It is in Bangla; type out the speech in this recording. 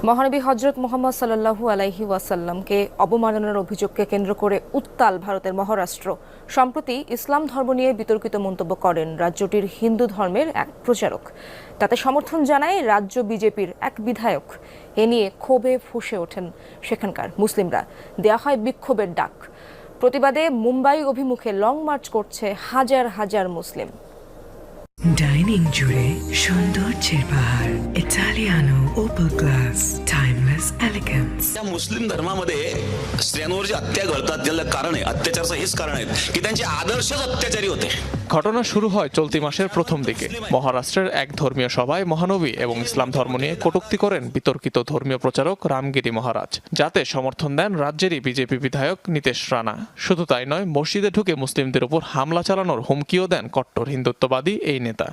মহানবী হযরত মুহাম্মদ সাল্লাল্লাহু আলাইহি ওয়াসাল্লামকে অবমাননার অভিযোগকে কেন্দ্র করে উত্তাল ভারতের মহারাষ্ট্র। সম্প্রতি ইসলাম ধর্ম নিয়ে বিতর্কিত মন্তব্য করেন রাজ্যটির হিন্দু ধর্মের এক প্রচারক। তাতে সমর্থন জানায় রাজ্য বিজেপির এক বিধায়ক। এ নিয়ে ক্ষোভে ফুঁসে ওঠেন সেখানকার মুসলিমরা। দেয়া হয় বিক্ষোভের ডাক। প্রতিবাদে মুম্বাই অভিমুখে লং মার্চ করছে হাজার হাজার মুসলিম। ডাইনিং জুড়ে সৌন্দর্যের পাহাড়, ইটালিয়ানো ওপেল গ্লাस, टाइमलेस एलिगन्स। या मुस्लिम धर्मामध्ये स्त्रियांवर जे हत्या घडतात त्याला कारण आहे अत्याचाराचं हेच कारण आहे की त्यांचे आदर्शच अत्याचारी होते। ঘটনা শুরু হয় চলতি মাসের প্রথম দিকে। মহারাষ্ট্রের এক ধর্মীয় সভায় মহানবী এবং ইসলাম ধর্ম নিয়ে কটূক্তি করেন বিতর্কিত ধর্মীয় প্রচারক রামগিরি মহারাজ, যাতে সমর্থন দেন রাজ্যেরই বিজেপি বিধায়ক নীতেশ রানা। শুধু তাই নয়, মসজিদে ঢুকে মুসলিমদের উপর হামলা চালানোর হুমকিও দেন কট্টর হিন্দুত্ববাদী এই নেতা।